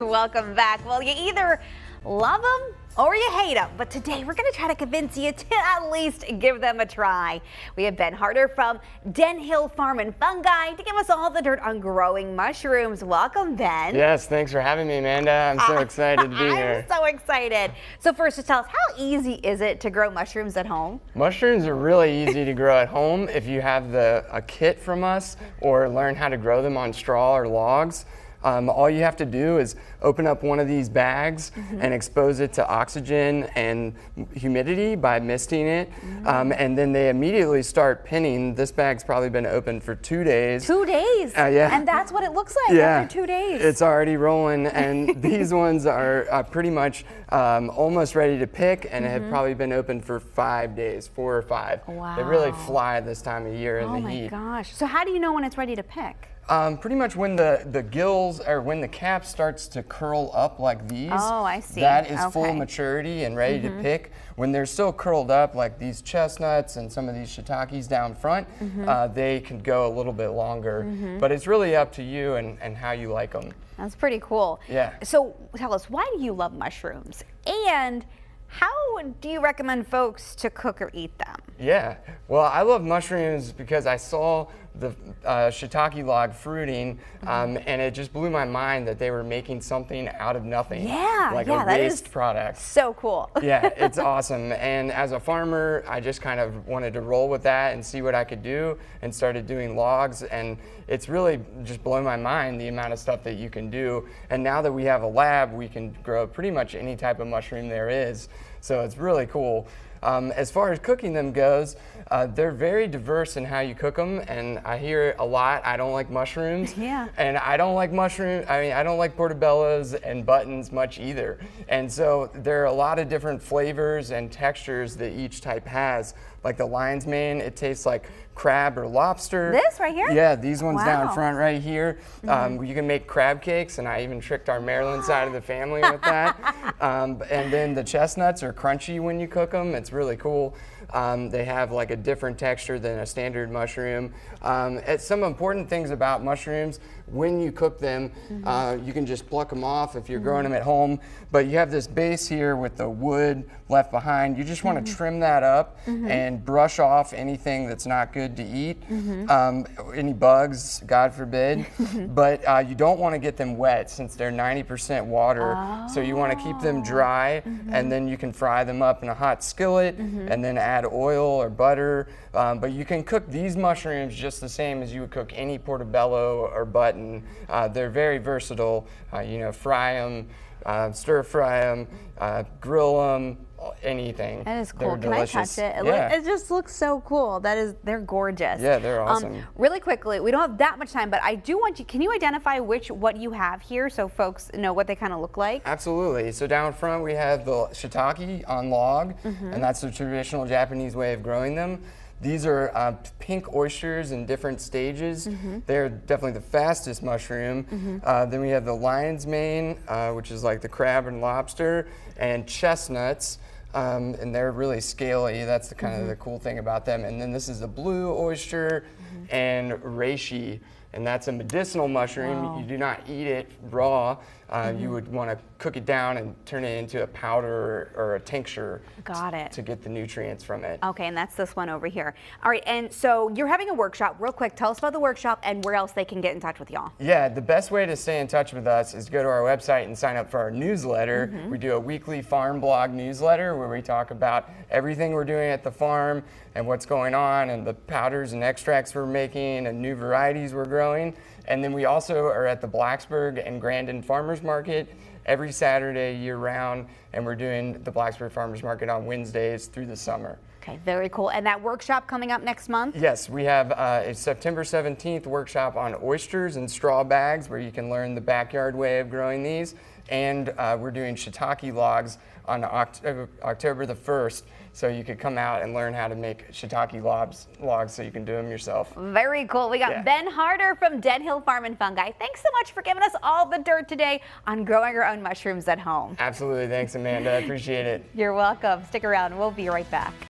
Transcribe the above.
Welcome back. Well, you either love them or you hate them, but today we're going to try to convince you to at least give them a try. We have Ben Harder from Den Hill Farm and Fungi to give us all the dirt on growing mushrooms. Welcome, Ben. Yes, thanks for having me, Amanda. I'm so excited to be here. I'm so excited. So first, just tell us, how easy is it to grow mushrooms at home? Mushrooms are really easy to grow at home if you have a kit from us or learn how to grow them on straw or logs. All you have to do is open up one of these bags and expose it to oxygen and humidity by misting it. And then they immediately start pinning. This bag's probably been open for 2 days. 2 days? Yeah. And that's what it looks like after 2 days. It's already rolling. And these ones are pretty much almost ready to pick and have probably been open for 5 days, 4 or 5. Wow. They really fly this time of year in the heat. Oh my gosh. So how do you know when it's ready to pick? Pretty much when the gills or when the cap starts to curl up like these. Oh, I see. That is full maturity and ready to pick. When they're still curled up like these chestnuts and some of these shiitakes down front, they can go a little bit longer. But it's really up to you and how you like them. That's pretty cool. Yeah. So tell us, why do you love mushrooms? And how do you recommend folks to cook or eat them? Yeah, well, I love mushrooms because I saw the shiitake log fruiting, and it just blew my mind that they were making something out of nothing. Yeah, like a waste product. So cool. Yeah, it's awesome. And as a farmer, I just kind of wanted to roll with that and see what I could do, and started doing logs. And it's really just blown my mind the amount of stuff that you can do. And now that we have a lab, we can grow pretty much any type of mushroom there is. So it's really cool. As far as cooking them goes, they're very diverse in how you cook them, and I hear a lot, I don't like mushrooms. Yeah. And I don't like I don't like portobellos and buttons much either. And so there are a lot of different flavors and textures that each type has. Like the lion's mane, it tastes like crab or lobster. This right here? Yeah, these ones down Wow. front right here. You can make crab cakes, and I even tricked our Maryland side of the family with that. And then the chestnuts are crunchy when you cook them. It's really cool. They have like a different texture than a standard mushroom. Some important things about mushrooms: when you cook them, you can just pluck them off if you're growing them at home, but you have this base here with the wood left behind. You just want to trim that up and brush off anything that's not good to eat, any bugs, God forbid. But you don't want to get them wet since they're 90% water. So you want to keep them dry, and then you can fry them up in a hot skillet and then add oil or butter. But you can cook these mushrooms just the same as you would cook any portobello or button. They're very versatile. Fry them, stir fry them, grill them, anything. That is cool. They're Can delicious. I touch it? Yeah. It just looks so cool. They're gorgeous. Yeah, they're awesome. Really quickly, we don't have that much time, but I do want you, can you identify what you have here so folks know what they kind of look like? Absolutely. So down front we have the shiitake on log, and that's the traditional Japanese way of growing them. These are pink oysters in different stages. They're definitely the fastest mushroom. Then we have the lion's mane, which is like the crab and lobster, and chestnuts. And they're really scaly. That's the kind of the cool thing about them. And then this is the blue oyster and reishi, and that's a medicinal mushroom. Wow. You do not eat it raw. You would want to cook it down and turn it into a powder or a tincture. Got it. To get the nutrients from it. Okay, and that's this one over here. All right, and so you're having a workshop. Real quick, tell us about the workshop and where else they can get in touch with y'all. Yeah, the best way to stay in touch with us is go to our website and sign up for our newsletter. We do a weekly farm blog newsletter where we talk about everything we're doing at the farm and what's going on and the powders and extracts we're making and new varieties we're growing. And then we also are at the Blacksburg and Grandin Farmers Market every Saturday year-round, and we're doing the Blacksburg Farmers Market on Wednesdays through the summer. Okay, very cool. And that workshop coming up next month? Yes, we have a September 17th workshop on oysters and straw bags where you can learn the backyard way of growing these. And we're doing shiitake logs on October the 1st, so you could come out and learn how to make shiitake logs so you can do them yourself. Very cool. We got Ben Harder from Den Hill Farm and Fungi. Thanks so much for giving us all the dirt today on growing your own mushrooms at home. Absolutely. Thanks, Amanda. I appreciate it. You're welcome. Stick around. We'll be right back.